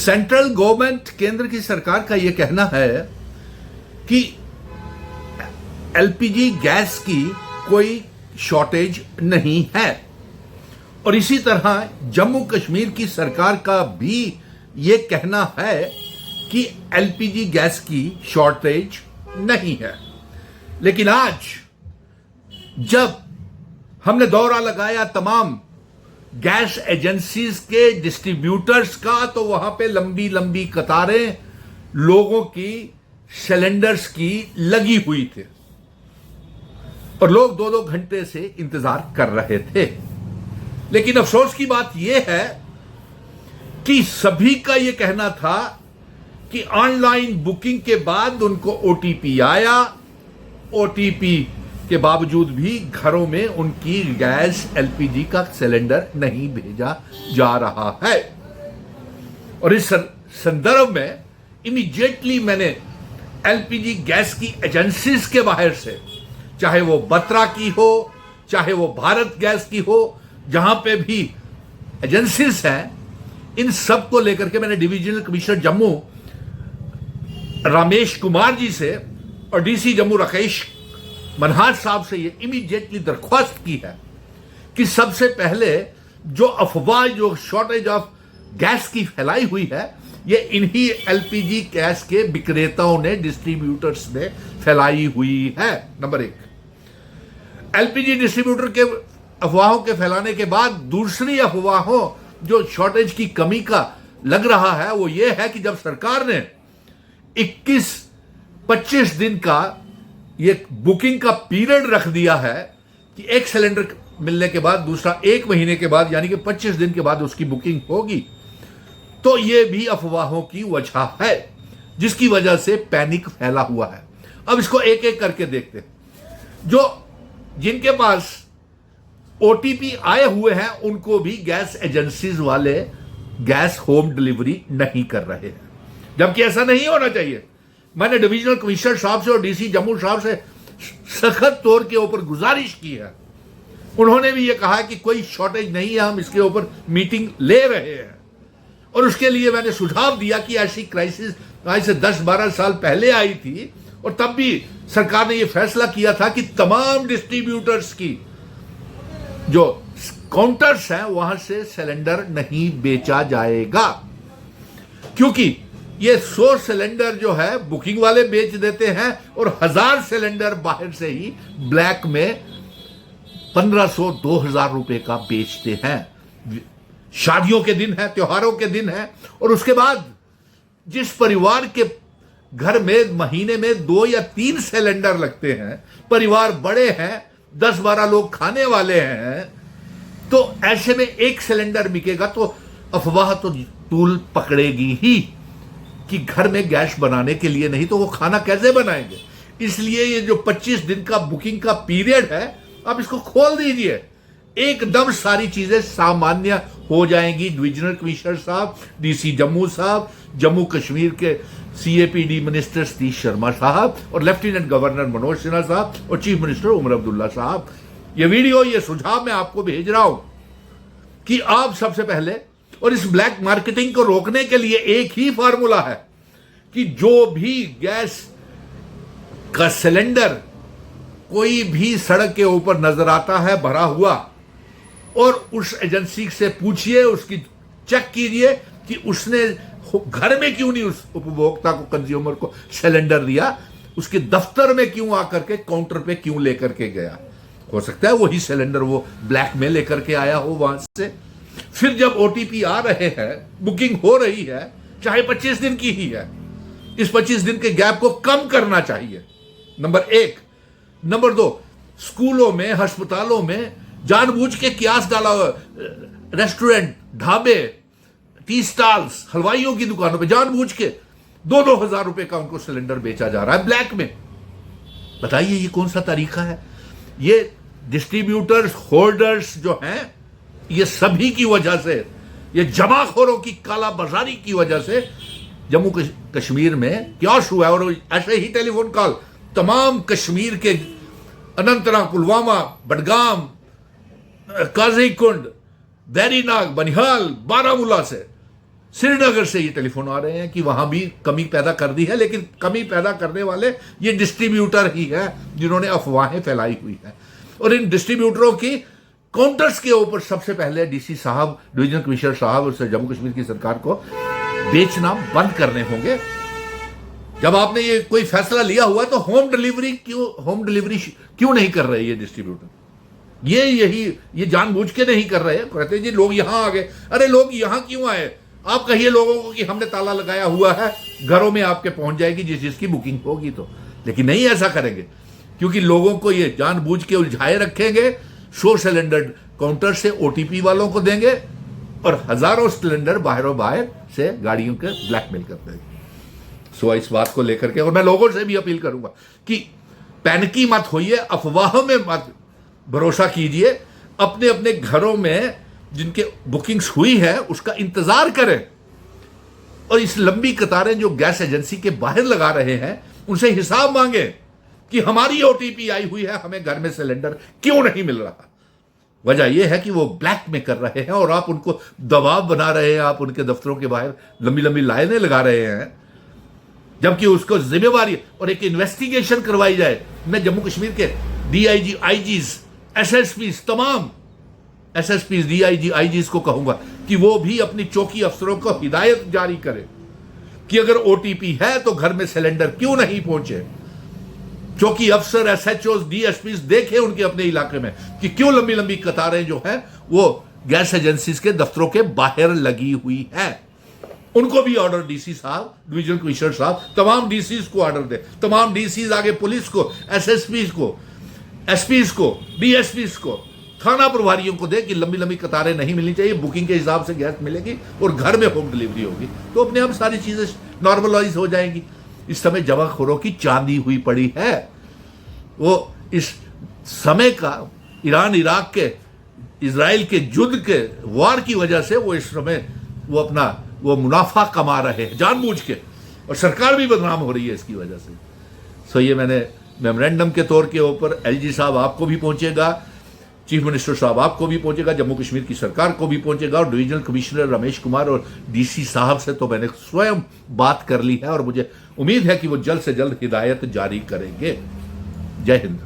Central government, केंद्र की सरकार का यह कहना है कि एलपीजी गैस की कोई शॉर्टेज नहीं है, और इसी तरह जम्मू कश्मीर की सरकार का भी यह कहना है कि एलपीजी गैस की शॉर्टेज नहीं है। लेकिन आज जब हमने दौरा लगाया तमाम गैस एजेंसीज के डिस्ट्रीब्यूटर्स का, तो वहां पे लंबी लंबी कतारें लोगों की सिलेंडर्स की लगी हुई थी और लोग 2-2 घंटे से इंतजार कर रहे थे। लेकिन अफसोस की बात यह है कि सभी का यह कहना था कि ऑनलाइन बुकिंग के बाद उनको ओटीपी आया, ओटीपी के बावजूद भी घरों में उनकी गैस एलपीजी का सिलेंडर नहीं भेजा जा रहा है। और इस संदर्भ में इमीडिएटली मैंने एलपीजी गैस की एजेंसीज के बाहर से, चाहे वो बत्रा की हो, चाहे वो भारत गैस की हो, जहां पे भी एजेंसीज हैं, इन सब को लेकर के मैंने डिविजनल कमिश्नर जम्मू रामेश कुमार जी से और डीसी जम्मू राकेश मनहाज साहब से ये इमीडिएटली दरख्वास्त की है कि सबसे पहले जो अफवाह, जो शॉर्टेज ऑफ गैस की फैलाई हुई है, ये इन्हीं एलपीजी गैस के विक्रेताओं ने, डिस्ट्रीब्यूटर्स ने फैलाई हुई है। नंबर 1, एलपीजी डिस्ट्रीब्यूटर के अफवाहों के फैलाने के बाद दूसरी अफवाहों जो शॉर्टेज की कमी का लग रहा है वो ये है कि जब सरकार ने 21-25 दिन का ये बुकिंग का पीरियड रख दिया है कि एक सिलेंडर मिलने के बाद दूसरा 1 महीने के बाद, यानी कि 25 दिन के बाद उसकी बुकिंग होगी, तो ये भी अफवाहों की वजह है जिसकी वजह से पैनिक फैला हुआ है। अब इसको एक एक करके देखते हैं। जिनके पास ओटीपी आए हुए हैं उनको भी गैस एजेंसीज वाले गैस होम डिलीवरी नहीं कर रहे हैं, जबकि ऐसा नहीं होना चाहिए। मैंने डिविजनल कमिश्नर साहब से और डीसी जम्मू साहब से सख्त तौर के ऊपर गुजारिश की है। उन्होंने भी यह कहा कि कोई शॉर्टेज नहीं है, हम इसके ऊपर मीटिंग ले रहे हैं। और उसके लिए मैंने सुझाव दिया कि ऐसी क्राइसिस आज से 10-12 साल पहले आई थी और तब भी सरकार ने यह फैसला किया था कि तमाम डिस्ट्रीब्यूटर्स की जो काउंटर्स हैं वहां से सिलेंडर नहीं बेचा जाएगा, क्योंकि ये 100 सिलेंडर जो है बुकिंग वाले बेच देते हैं और 1000 सिलेंडर बाहर से ही ब्लैक में 1500-2000 रुपए का बेचते हैं। शादियों के दिन है, त्योहारों के दिन है, और उसके बाद जिस परिवार के घर में महीने में 2 या 3 सिलेंडर लगते हैं, परिवार बड़े हैं, 10-12 लोग खाने वाले हैं, तो ऐसे में एक सिलेंडर बिकेगा तो अफवाह तो तूल पकड़ेगी ही कि घर में गैस बनाने के लिए नहीं तो वो खाना कैसे बनाएंगे। इसलिए ये जो 25 दिन का बुकिंग का पीरियड है, आप इसको खोल दीजिए, एकदम सारी चीजें सामान्य हो जाएंगी। डिविजनल कमिश्नर साहब, डीसी जम्मू साहब, जम्मू कश्मीर के सीएपीडी मिनिस्टर सतीश शर्मा साहब और लेफ्टिनेंट गवर्नर मनोज सिन्हा साहब और चीफ मिनिस्टर उमर अब्दुल्ला साहब, ये वीडियो, ये सुझाव मैं आपको भेज रहा हूं कि आप सबसे पहले, और इस ब्लैक मार्केटिंग को रोकने के लिए एक ही फार्मूला है कि जो भी गैस का सिलेंडर कोई भी सड़क के ऊपर नजर आता है भरा हुआ, और उस एजेंसी से पूछिए, उसकी चेक कीजिए कि उसने घर में क्यों नहीं उस उपभोक्ता को, कंज्यूमर को सिलेंडर दिया, उसके दफ्तर में क्यों आकर के काउंटर पे क्यों लेकर के गया। हो सकता है वही सिलेंडर वो ब्लैक में लेकर के आया हो वहां से। फिर जब ओटीपी आ रहे हैं, बुकिंग हो रही है, चाहे 25 दिन की ही है, इस 25 दिन के गैप को कम करना चाहिए, नंबर 1। नंबर 2, स्कूलों में, अस्पतालों में जानबूझ के कियास डाला, रेस्टोरेंट, ढाबे, टी स्टॉल्स, हलवाइयों की दुकानों पे जानबूझ के 2-2 हजार रुपए का उनको सिलेंडर बेचा जा रहा है ब्लैक में। बताइए ये कौन सा तरीका है। ये डिस्ट्रीब्यूटर्स, होल्डर्स जो हैं, ये सभी की वजह से, ये जमाखोरों की काला बाजारी की वजह से जम्मू कश्मीर में क्यास हुआ है। और ऐसे ही टेलीफोन कॉल तमाम कश्मीर के अनंतनाग, पुलवामा, बडगाम, काजीकुंड, बैरीनाग, बनिहाल, बारामूला से श्रीनगर से ये टेलीफोन आ रहे हैं कि वहां भी कमी पैदा कर दी है, लेकिन कमी पैदा करने वाले ये डिस्ट्रीब्यूटर ही है जिन्होंने अफवाहें फैलाई हुई है। और इन डिस्ट्रीब्यूटरों की काउंटर्स के ऊपर सबसे पहले डीसी साहब, डिवीजन कमिश्नर साहब और जम्मू कश्मीर की सरकार को बेचना बंद करने होंगे। जब आपने ये कोई फैसला लिया हुआ तो होम डिलीवरी क्यों नहीं कर रहे ये डिस्ट्रीब्यूटर? ये जानबूझ के नहीं कर रहे हैं। कहते हैं जी लोग यहां आ गए। अरे लोग यहां क्यों आए? आप कहिए लोगों को कि हमने ताला लगाया हुआ है, घरों में आपके पहुंच जाएगी जिसकी बुकिंग होगी तो। लेकिन नहीं ऐसा करेंगे, क्योंकि लोगों को ये जानबूझ के उलझाए रखेंगे। 100 सिलेंडर काउंटर से ओटीपी वालों को देंगे और हजारों सिलेंडर बाहर से गाड़ियों के ब्लैकमेल करते हैं। सो इस बात को लेकर के, और मैं लोगों से भी अपील करूंगा कि पैनिकी मत होइए, अफवाहों में मत भरोसा कीजिए। अपने अपने घरों में जिनके बुकिंग्स हुई है उसका इंतजार करें, और इस लंबी कतारें जो गैस एजेंसी के बाहर लगा रहे हैं उनसे हिसाब मांगे कि हमारी ओटीपी आई हुई है, हमें घर में सिलेंडर क्यों नहीं मिल रहा। वजह यह है कि वो ब्लैक में कर रहे हैं और आप उनको दबाव बना रहे हैं, आप उनके दफ्तरों के बाहर लंबी लंबी लाइनें लगा रहे हैं, जबकि उसको जिम्मेवारी और एक इन्वेस्टिगेशन करवाई जाए। मैं जम्मू कश्मीर के डीआईजी, आईजीज, एसएसपीज, तमाम एसएसपीज, डीआईजी, आईजीज को कहूंगा कि वो भी अपनी चौकी अफसरों को हिदायत जारी करें कि अगर ओटीपी है तो घर में सिलेंडर क्यों नहीं पहुंचे। चौकी अफसर, एसएचओ, डीएसपीज देखें उनके अपने इलाके में कि क्यों लंबी लंबी कतारें जो है वो गैस एजेंसीज के दफ्तरों के बाहर लगी हुई है। उनको भी ऑर्डर, डीसी साहब, डिवीजन कमिश्नर साहब, तमाम डीसीज को ऑर्डर दे, तमाम डीसीज आगे पुलिस को, एसएसपीज को, एसपीज को, डीएसपीज को, थाना प्रभारियों को दे कि लंबी लंबी कतारें नहीं मिलनी चाहिए, बुकिंग के हिसाब से गैस मिलेगी और घर में होम डिलीवरी होगी, तो अपने आप सारी चीजें नॉर्मलाइज हो जाएंगी। इस समय जमाखोरों की चांदी हुई पड़ी है। वो इस समय का ईरान इराक के, इजराइल के युद्ध के वार की वजह से वो इस समय वो अपना वो मुनाफा कमा रहे हैं जानबूझ के, और सरकार भी बदनाम हो रही है इसकी वजह से। सो ये मैंने मेमोरेंडम के तौर के ऊपर एलजी साहब आपको भी पहुंचेगा, चीफ मिनिस्टर साहब आपको भी पहुंचेगा, जम्मू कश्मीर की सरकार को भी पहुंचेगा, और डिवीजनल कमिश्नर रमेश कुमार और डीसी साहब से तो मैंने स्वयं बात कर ली है और मुझे उम्मीद है कि वो जल्द से जल्द हिदायत जारी करेंगे। जय हिंद।